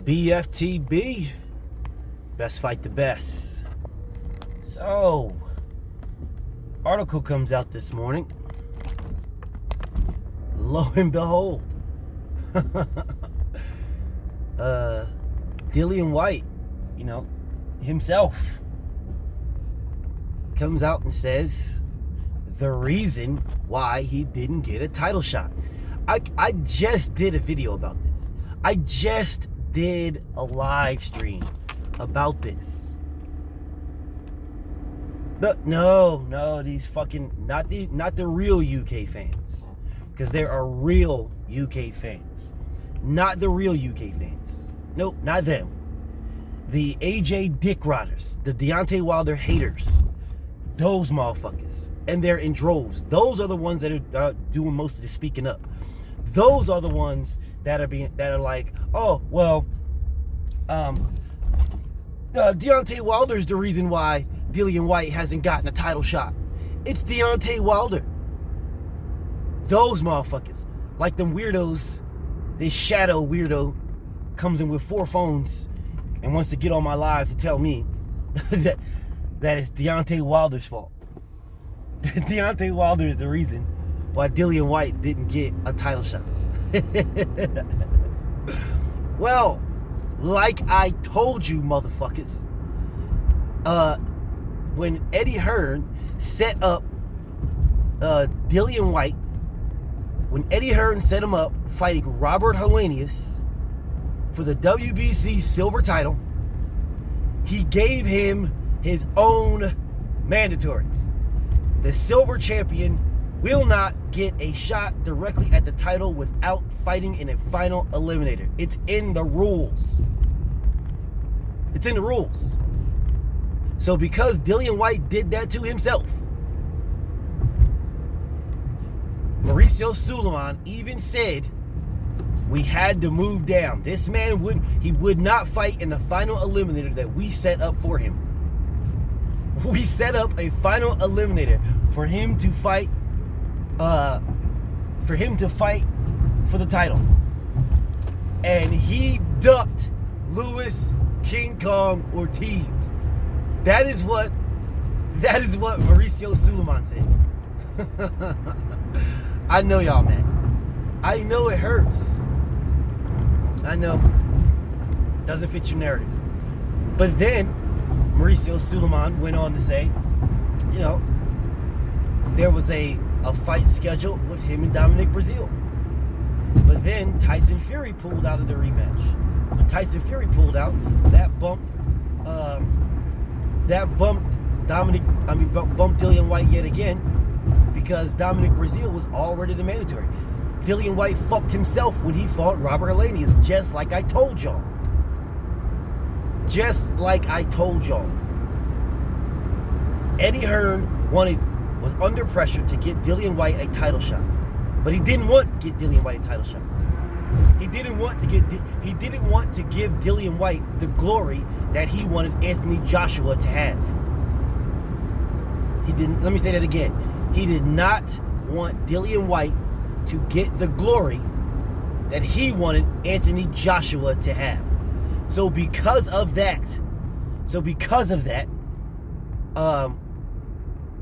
BFTB, best fight the best. So, article comes out this morning. Lo and behold, Dillian Whyte, himself, comes out and says the reason why he didn't get a title shot. I just did a video about this. I just did a live stream about this. But no, these fucking not the real UK fans, because there are real UK fans, not the real UK fans. Nope, not them. The AJ Dick Riders, the Deontay Wilder haters, those motherfuckers, and they're in droves. Those are the ones that are doing most of the speaking up. Those are the ones that are like, oh well, Deontay Wilder is the reason why Dillian Whyte hasn't gotten a title shot. It's Deontay Wilder. Those motherfuckers, like them weirdos, this shadow weirdo comes in with 4 phones and wants to get on my live to tell me that it's Deontay Wilder's fault. Deontay Wilder is the reason why Dillian Whyte didn't get a title shot. Well, like I told you, motherfuckers, when Eddie Hearn set up Dillian Whyte, when Eddie Hearn set him up fighting Robert Helenius for the WBC silver title, he gave him his own mandatories. The silver champion will not get a shot directly at the title without fighting in a final eliminator. It's in the rules. It's in the rules. So because Dillian Whyte did that to himself, Mauricio Sulaimon even said we had to move down. This man would not fight in the final eliminator that we set up for him. We set up a final eliminator for him to fight for the title. And he ducked Luis King Kong Ortiz. That is what Mauricio Sulaimon said. I know y'all, man. I know it hurts. I know. Doesn't fit your narrative. But then Mauricio Sulaimon went on to say, there was a fight scheduled with him and Dominic Brazil. But then Tyson Fury pulled out of the rematch. When Tyson Fury pulled out, that bumped Dillian Whyte yet again, because Dominic Brazil was already the mandatory. Dillian Whyte fucked himself when he fought Robert Helenius, just like I told y'all. Just like I told y'all. Eddie Hearn was under pressure to get Dillian Whyte a title shot, but he didn't want to get Dillian Whyte a title shot. He didn't want to give Dillian Whyte the glory that he wanted Anthony Joshua to have. Let me say that again. He did not want Dillian Whyte to get the glory that he wanted Anthony Joshua to have. So because of that,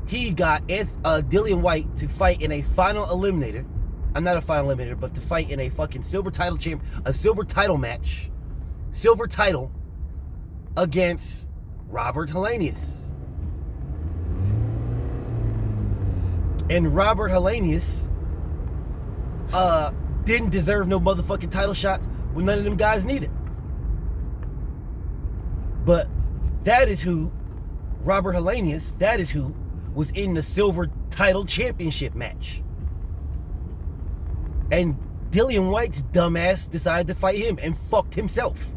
he got Dillian Whyte to fight in a final eliminator. I'm not a final eliminator, but to fight in a fucking silver title match, silver title against Robert Helenius. And Robert Helenius didn't deserve no motherfucking title shot with none of them guys neither. But that is who Robert Helenius, that is who was in the silver title championship match. And Dillian Whyte's dumbass decided to fight him and fucked himself.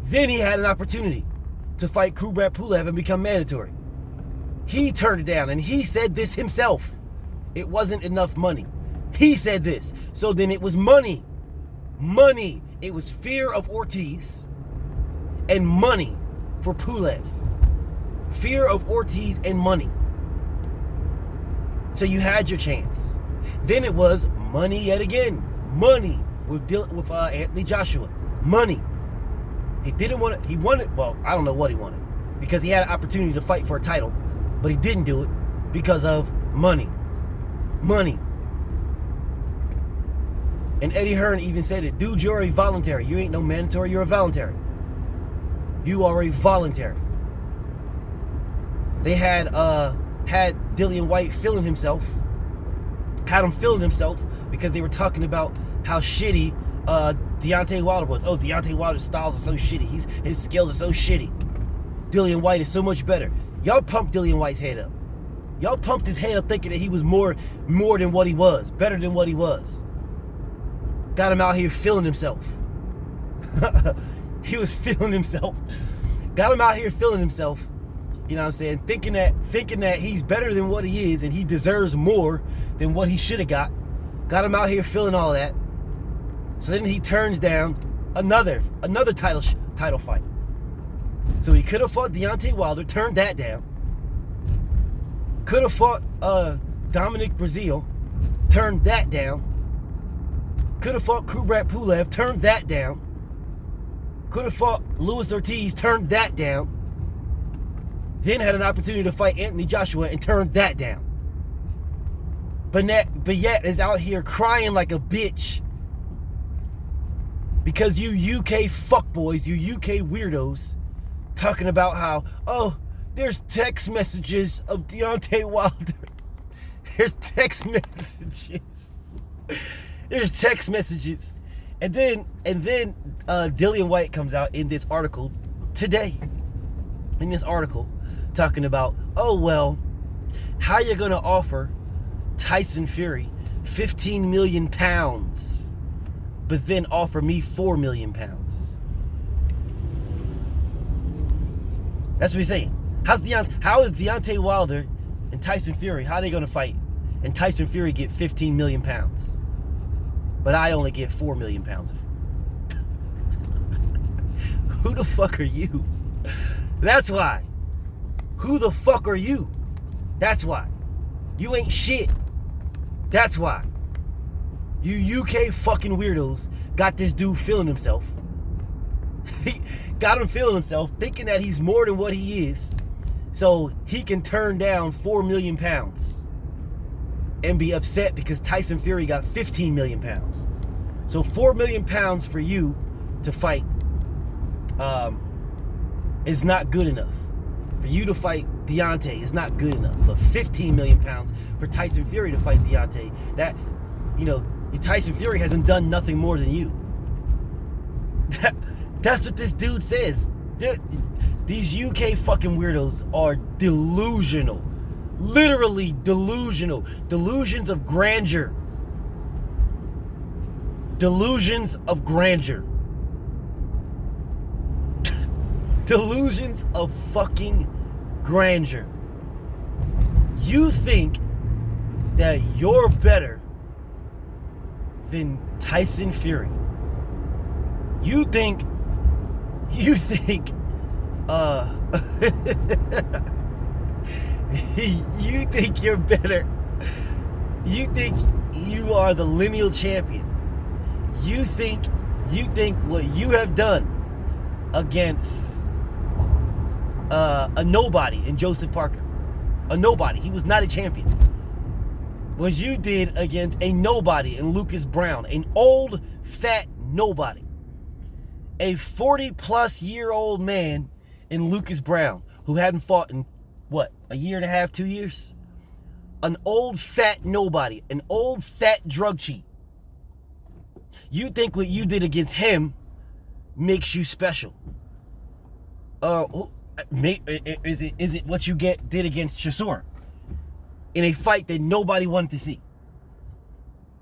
Then he had an opportunity to fight Kubrat Pulev and become mandatory. He turned it down, and he said this himself. It wasn't enough money. He said this. So then it was money. Money. It was fear of Ortiz and money for Pulev. Fear of Ortiz and money. So you had your chance. Then it was money yet again. Money with Anthony Joshua. Money. He didn't want it. He wanted, well, I don't know what he wanted. Because he had an opportunity to fight for a title. But he didn't do it because of money. Money. And Eddie Hearn even said it. Dude, you're a voluntary. You ain't no mandatory. You're a voluntary. You are a voluntary. They had Dillian Whyte feeling himself. Had him feeling himself because they were talking about how shitty Deontay Wilder was. Oh, Deontay Wilder's styles are so shitty. His skills are so shitty. Dillian Whyte is so much better. Y'all pumped Dillian Whyte's head up. Y'all pumped his head up thinking that he was more than what he was. Better than what he was. Got him out here feeling himself. He was feeling himself. Got him out here feeling himself. You know what I'm saying? Thinking that he's better than what he is and he deserves more than what he should have got. Got him out here feeling all that. So then he turns down another title fight. So he could have fought Deontay Wilder, turned that down. Could have fought Dominic Breazeale, turned that down. Could have fought Kubrat Pulev, turned that down. Could have fought Luis Ortiz, turned that down. Then had an opportunity to fight Anthony Joshua and turned that down. But yet is out here crying like a bitch because you UK fuckboys, you UK weirdos, talking about how, oh, there's text messages of Deontay Wilder. There's text messages. There's text messages. And then Dillian Whyte comes out in this article today. In this article, talking about, oh, well, how you going to offer Tyson Fury 15 million pounds, but then offer me 4 million pounds? That's what he's saying. How is Deontay Wilder and Tyson Fury, how are they going to fight? And Tyson Fury get 15 million pounds, but I only get 4 million pounds. Who the fuck are you? That's why. Who the fuck are you? That's why. You ain't shit. That's why. You UK fucking weirdos got this dude feeling himself. He got him feeling himself, thinking that he's more than what he is, so he can turn down 4 million pounds and be upset because Tyson Fury got 15 million pounds. So 4 million pounds for you to fight is not good enough. For you to fight Deontay is not good enough. But 15 million pounds for Tyson Fury to fight Deontay, that, you know, Tyson Fury hasn't done nothing more than you. That's what this dude says. These UK fucking weirdos are delusional. Literally delusional. Delusions of grandeur. Delusions of grandeur. Delusions of fucking grandeur. You think that you're better than Tyson Fury. You think you think you're better. You think you are the lineal champion. You think what you have done against a nobody in Joseph Parker. A nobody. He was not a champion. What you did against a nobody in Lucas Brown, an old fat nobody. A 40-plus-year-old man in Lucas Brown who hadn't fought in, what, a year and a half, 2 years? An old fat nobody, an old fat drug cheat. You think what you did against him makes you special? Is it what you did against Chisora in a fight that nobody wanted to see?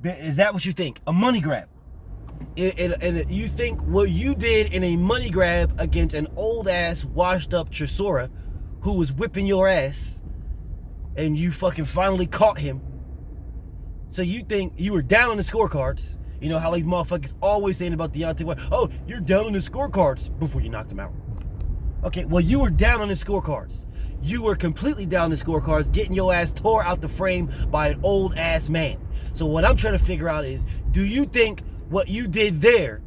Is that what you think? A money grab? And you think what you did in a money grab against an old-ass, washed-up Chisora who was whipping your ass, and you fucking finally caught him. So you think you were down on the scorecards. You know how these motherfuckers always saying about Deontay Wilder, oh, you're down on the scorecards before you knocked him out. Okay, well, you were down on the scorecards. You were completely down on the scorecards, getting your ass tore out the frame by an old-ass man. So what I'm trying to figure out is, do you think what you did there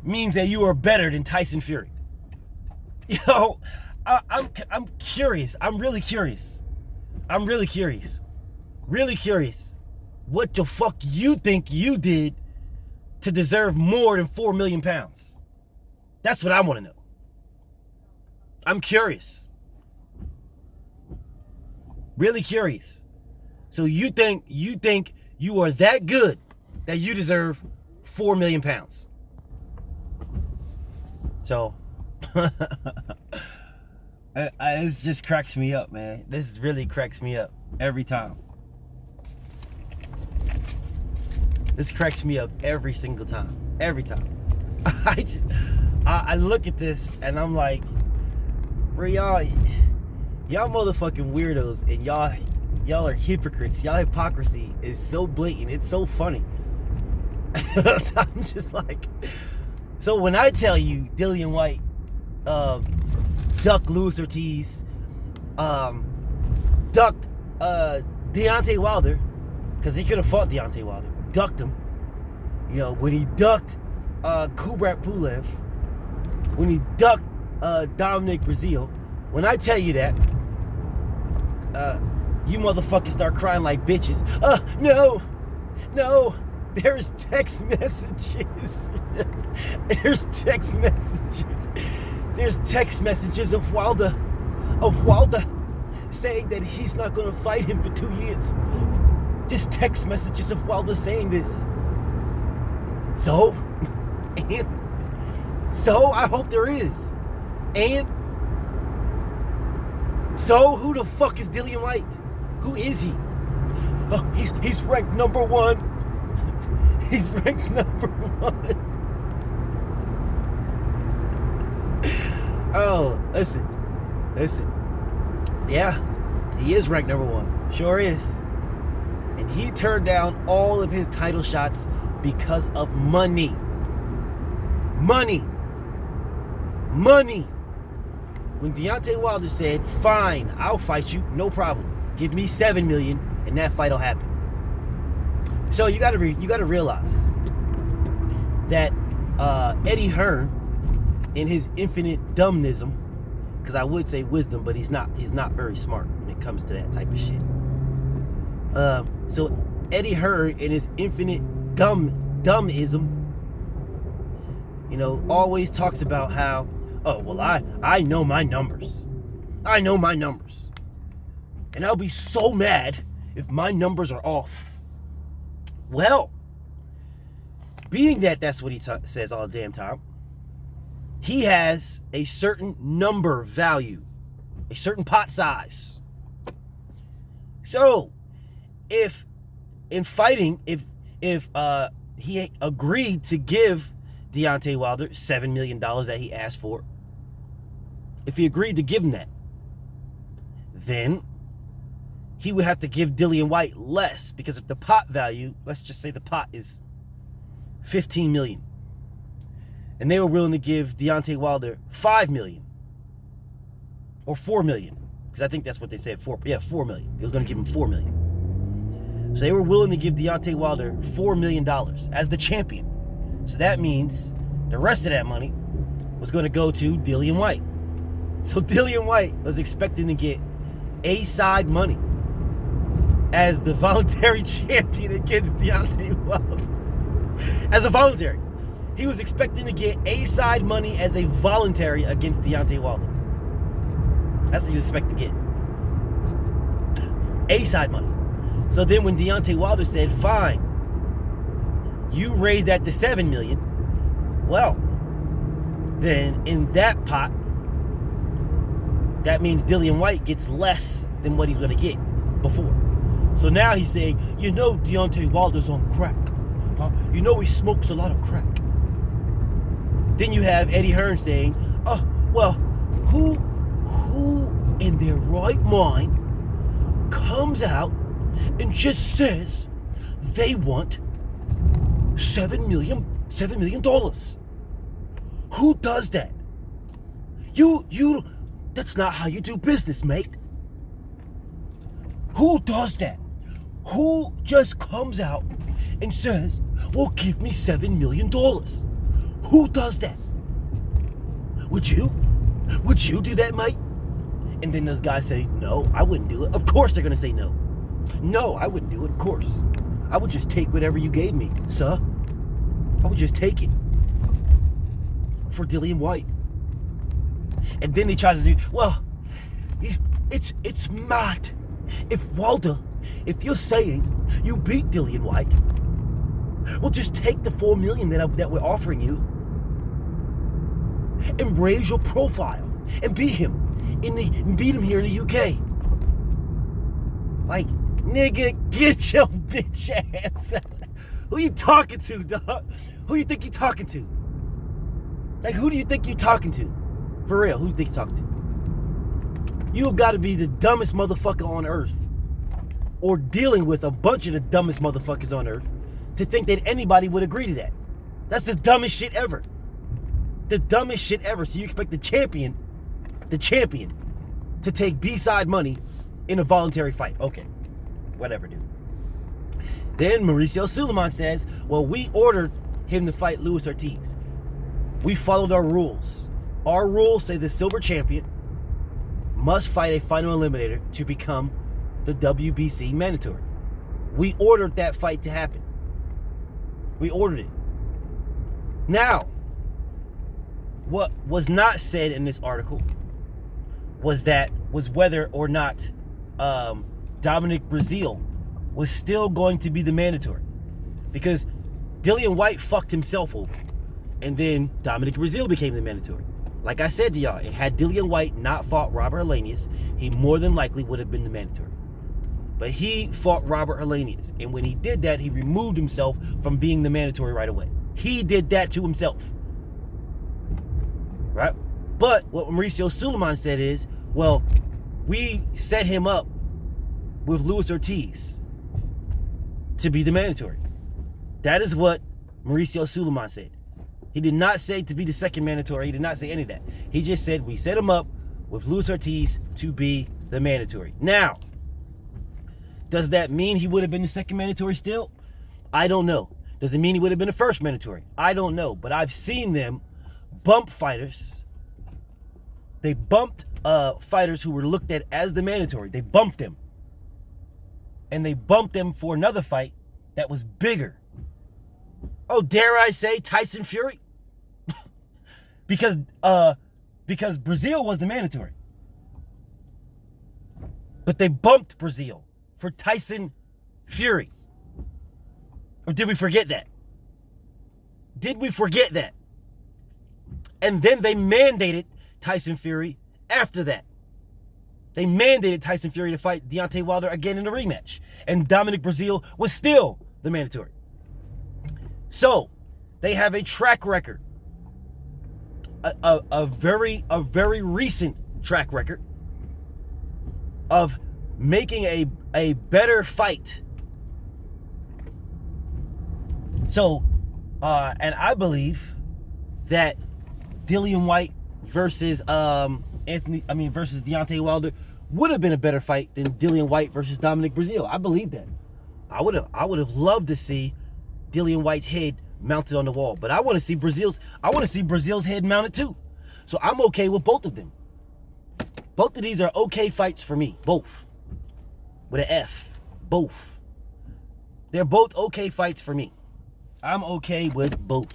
means that you are better than Tyson Fury. Yo, I'm curious. I'm really curious. Really curious. What the fuck you think you did to deserve more than 4 million pounds? That's what I want to know. I'm curious. Really curious. So you think you are that good that you deserve 4 million pounds? So this just cracks me up, man. This really cracks me up every time. This cracks me up every single time. Every time. I look at this and I'm like, bro, y'all motherfucking weirdos, and y'all are hypocrites. Y'all hypocrisy is so blatant. It's so funny. So I'm just like, so when I tell you Dillian Whyte ducked Luis Ortiz, ducked Deontay Wilder, because he could have fought Deontay Wilder, ducked him. You know, when he ducked Kubrat Pulev, when he ducked Dominic Breazeale, when I tell you that, you motherfuckers start crying like bitches. No, there's text messages. There's text messages of Wilder saying that he's not gonna fight him for 2 years. Just text messages of Wilder saying this. So I hope there is. And so who the fuck is Dillian Whyte? Who is he? Oh, he's ranked number 1. He's ranked number 1. Oh, listen. Yeah, he is ranked number 1. Sure is. And he turned down all of his title shots because of money. Money. When Deontay Wilder said, fine, I'll fight you, no problem. Give me $7 million and that fight will happen. So you gotta realize that Eddie Hearn, in his infinite dumbnism, because I would say wisdom, but he's not very smart when it comes to that type of shit. So Eddie Hearn, in his infinite dumbism, you know, always talks about how, oh, well, I know my numbers. And I'll be so mad if my numbers are off. Well, being that that's what he says all the damn time, he has a certain number value, a certain pot size. So, if in fighting, if he agreed to give Deontay Wilder $7 million that he asked for, if he agreed to give him that, then he would have to give Dillian Whyte less, because if the pot value, let's just say the pot is $15 million, and they were willing to give Deontay Wilder $5 million or $4 million, because I think that's what they said, $4 million. They were going to give him $4 million. So they were willing to give Deontay Wilder $4 million as the champion. So that means the rest of that money was going to go to Dillian Whyte. So Dillian Whyte was expecting to get A-side money as the voluntary champion against Deontay Wilder. As a voluntary. He was expecting to get A-side money as a voluntary against Deontay Wilder. That's what he was expecting to get. A-side money. So then when Deontay Wilder said, fine, you raise that to $7 million, well, then in that pot, that means Dillian Whyte gets less than what he's going to get before. So now he's saying, you know, Deontay Wilder's on crack. Huh? You know he smokes a lot of crack. Then you have Eddie Hearn saying, oh, well, who in their right mind comes out and just says they want $7 million. Who does that? You, that's not how you do business, mate. Who does that? Who just comes out and says, well, give me $7 million? Who does that? Would you? Would you do that, Mike? And then those guys say, no, I wouldn't do it. Of course they're going to say no. No, I wouldn't do it, of course. I would just take whatever you gave me, sir. I would just take it. For Dillian Whyte. And then he tries to do, well, it's mad. If you're saying you beat Dillian Whyte, well, just take the $4 million that we're offering you and raise your profile and beat him here in the UK. Like, nigga, get your bitch ass out. Who you talking to, dog? Who you think you talking to? Like, who do you think you talking to? For real, who do you think you talking to? You have got to be the dumbest motherfucker on earth, or dealing with a bunch of the dumbest motherfuckers on earth, to think that anybody would agree to that. That's the dumbest shit ever. The dumbest shit ever. So you expect the champion to take B-side money in a voluntary fight. Okay, whatever, dude. Then Mauricio Sulaimon says, well, we ordered him to fight Luis Ortiz. We followed our rules. Our rules say the silver champion must fight a final eliminator to become the WBC mandatory. We ordered that fight to happen. We ordered it. Now, what was not said in this article was whether or not Dominic Breazeale was still going to be the mandatory, because Dillian Whyte fucked himself over, and then Dominic Breazeale became the mandatory. Like I said to y'all, had Dillian Whyte not fought Robert Helenius, he more than likely would have been the mandatory. But he fought Robert Helenius, and when he did that, he removed himself from being the mandatory right away. He did that to himself. Right? But what Mauricio Sulaimon said is, well, we set him up with Luis Ortiz to be the mandatory. That is what Mauricio Sulaimon said. He did not say to be the second mandatory. He did not say any of that. He just said we set him up with Luis Ortiz to be the mandatory. Now, does that mean he would have been the second mandatory still? I don't know. Does it mean he would have been the first mandatory? I don't know. But I've seen them bump fighters. They bumped fighters who were looked at as the mandatory. They bumped them. And they bumped them for another fight that was bigger. Oh, dare I say Tyson Fury? because Breazeale was the mandatory. But they bumped Breazeale for Tyson Fury. Or did we forget that? Did we forget that? And then they mandated Tyson Fury after that. They mandated Tyson Fury to fight Deontay Wilder again in a rematch. And Dominic Breazeale was still the mandatory. So, they have a track record. A very recent track record of making a better fight. So, and I believe that Dillian Whyte versus versus Deontay Wilder would have been a better fight than Dillian Whyte versus Dominic Breazeale. I believe that. I would have loved to see Dillian Whyte's head mounted on the wall, but I want to see Breazeale's head mounted too. So I'm okay with both of them. Both of these are okay fights for me. Both. With an F. Both. They're both okay fights for me. I'm okay with both.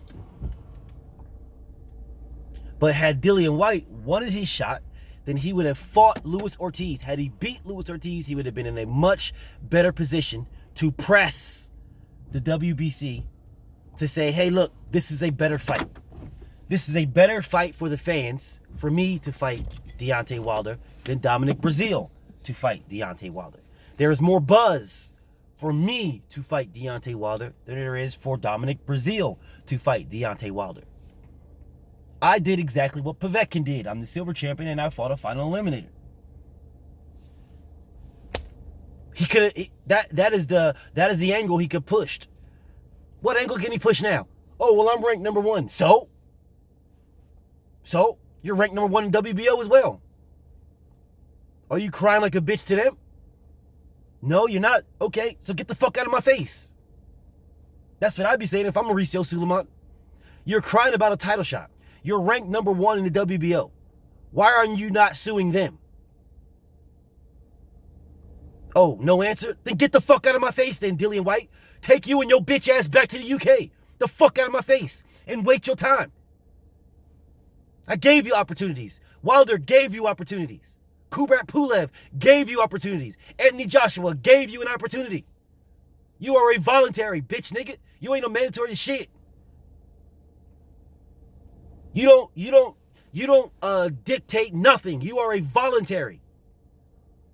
But had Dillian Whyte wanted his shot, then he would have fought Luis Ortiz. Had he beat Luis Ortiz, he would have been in a much better position to press the WBC to say, hey, look, this is a better fight. This is a better fight for the fans, for me to fight Deontay Wilder than Dominic Breazeale to fight Deontay Wilder. There is more buzz for me to fight Deontay Wilder than there is for Dominic Breazeale to fight Deontay Wilder. I did exactly what Povetkin did. I'm the silver champion and I fought a final eliminator. He could that is the angle he could push. What angle can he push now? Oh, well, I'm ranked number 1. So you're ranked number 1 in WBO as well. Are you crying like a bitch to them? No, you're not. Okay, so get the fuck out of my face. That's what I'd be saying if I'm Mauricio Sulaimon. You're crying about a title shot. You're ranked number 1 in the WBO. Why aren't you not suing them? Oh, no answer? Then get the fuck out of my face then, Dillian Whyte. Take you and your bitch ass back to the UK. The fuck out of my face. And wait your time. I gave you opportunities. Wilder gave you opportunities. Kubrat Pulev gave you opportunities. Anthony Joshua gave you an opportunity. You are a voluntary bitch nigga. You ain't no mandatory shit. You don't dictate nothing. You are a voluntary.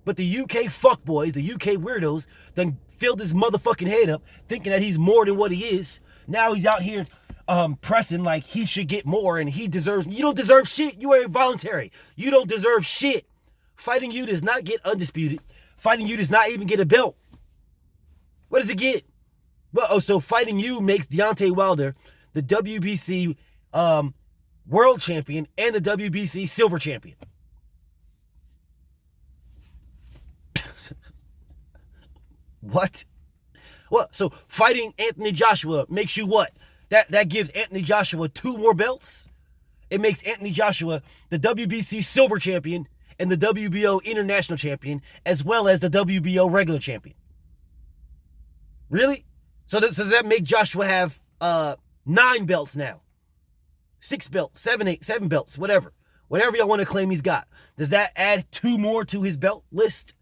But the UK fuckboys, the UK weirdos, done filled his motherfucking head up thinking that he's more than what he is. Now he's out here pressing like he should get more and he deserves. You don't deserve shit. You are a voluntary. You don't deserve shit. Fighting you does not get undisputed. Fighting you does not even get a belt. What does it get? Well, so fighting you makes Deontay Wilder the WBC world champion and the WBC silver champion. What? What? So fighting Anthony Joshua makes you what? That gives Anthony Joshua 2 more belts? It makes Anthony Joshua the WBC silver champion and the WBO international champion, as well as the WBO regular champion. Really? So does that make Joshua have 9 belts now? 6 belts, 7 belts, whatever. Whatever y'all want to claim he's got. Does that add 2 more to his belt list?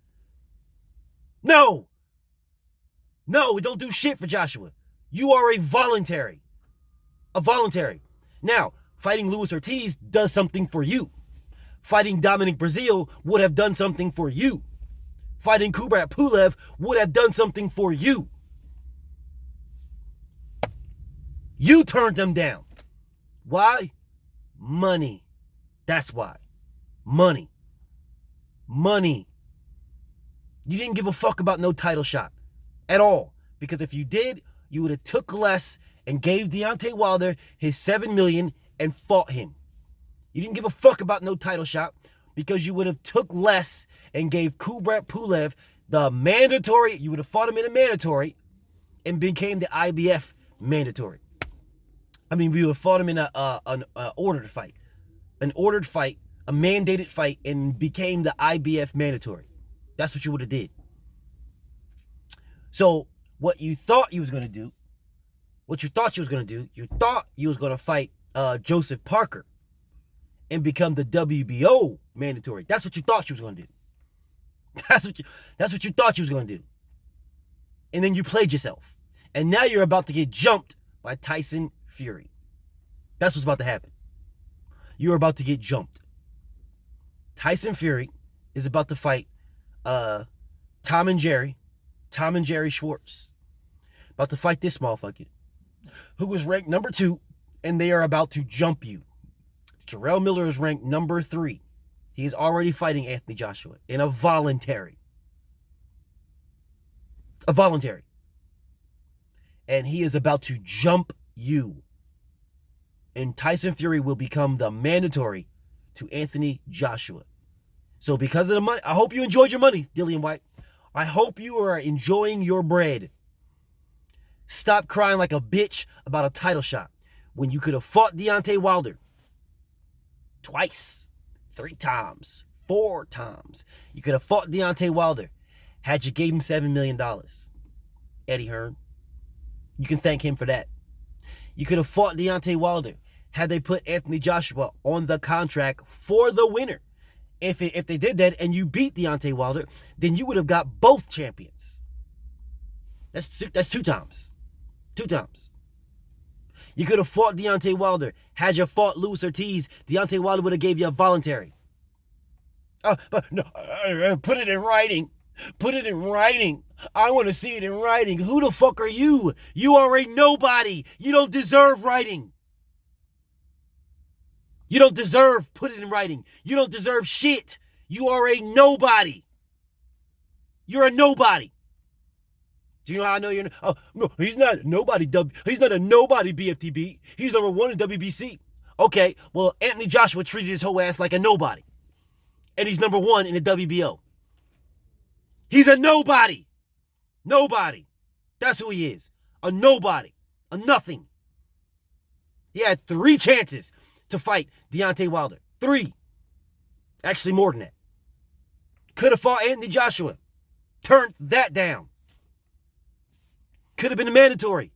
No. No, it don't do shit for Joshua. You are a voluntary. A voluntary. Now, fighting Luis Ortiz does something for you. Fighting Dominic Breazeale would have done something for you. Fighting Kubrat Pulev would have done something for you. You turned them down. Why? Money. That's why. Money. Money. You didn't give a fuck about no title shot. At all. Because if you did, you would have took less and gave Deontay Wilder his $7 million and fought him. You didn't give a fuck about no title shot because you would have took less and gave Kubrat Pulev the mandatory. You would have fought him in a mandatory and became the IBF mandatory. I mean, we would have fought him in an ordered fight. An ordered fight, a mandated fight, and became the IBF mandatory. That's what you would have did. So, what you thought you was going to do, you thought you was going to fight Joseph Parker and become the WBO mandatory. That's what you thought you was going to do. That's what you thought you was going to do. And then you played yourself. And now you're about to get jumped by Tyson Fury. That's what's about to happen. You're about to get jumped. Tyson Fury is about to fight Tom and Jerry Schwartz. About to fight this motherfucker who was ranked number 2, and they are about to jump you. Jarrell Miller is ranked number 3. He is already fighting Anthony Joshua in a voluntary. And he is about to jump you. And Tyson Fury will become the mandatory to Anthony Joshua. So because of the money, I hope you enjoyed your money, Dillian Whyte. I hope you are enjoying your bread. Stop crying like a bitch about a title shot when you could have fought Deontay Wilder twice, 3 times, 4 times. You could have fought Deontay Wilder had you gave him $7 million. Eddie Hearn. You can thank him for that. You could have fought Deontay Wilder had they put Anthony Joshua on the contract for the winner. If they did that and you beat Deontay Wilder, then you would have got both champions. That's 2 times. 2 times. You could have fought Deontay Wilder. Had you fought Luis Ortiz, Deontay Wilder would have gave you a voluntary. But no, put it in writing. Put it in writing. I want to see it in writing. Who the fuck are you? You are a nobody. You don't deserve writing. You don't deserve put it in writing. You don't deserve shit. You are a nobody. You're a nobody. Do you know how I know you're... Oh, no, he's not a nobody. He's not a nobody BFTB. He's number 1 in WBC. Okay, well, Anthony Joshua treated his whole ass like a nobody. And he's number 1 in the WBO. He's a nobody. Nobody. That's who he is. A nobody. A nothing. He had 3 chances to fight Deontay Wilder. 3. Actually, more than that. Could have fought Anthony Joshua. Turned that down. Could have been a mandatory.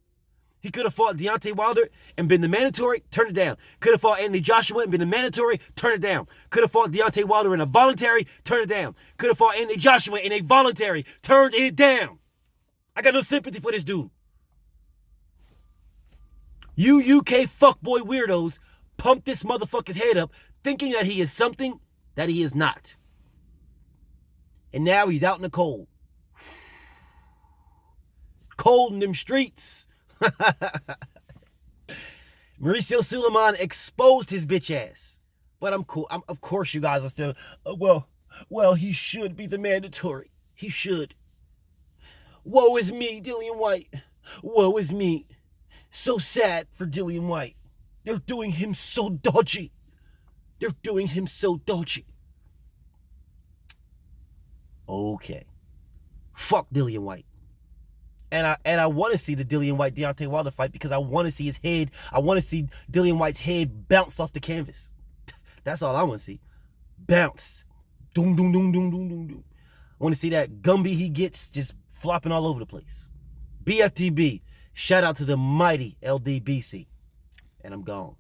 He could have fought Deontay Wilder and been the mandatory, turned it down. Could have fought Anthony Joshua and been a mandatory, turned it down. Could have fought Deontay Wilder in a voluntary, turned it down. Could have fought Anthony Joshua in a voluntary, turned it down. I got no sympathy for this dude. You UK fuckboy weirdos pump this motherfucker's head up thinking that he is something that he is not. And now he's out in the cold. Cold in them streets. Mauricio Sulaimon exposed his bitch ass. But I'm cool. Of course you guys are still, well, he should be the mandatory. He should. Woe is me, Dillian Whyte. Woe is me. So sad for Dillian Whyte. They're doing him so dodgy. They're doing him so dodgy. Okay. Fuck Dillian Whyte. And I want to see the Dillian Whyte Deontay Wilder fight because I want to see his head. I want to see Dillian Whyte's head bounce off the canvas. That's all I want to see. Bounce. Doom, doom, doom, doom, doom, doom, doom. I want to see that Gumby he gets just flopping all over the place. BFTB. Shout out to the mighty LDBC. And I'm gone.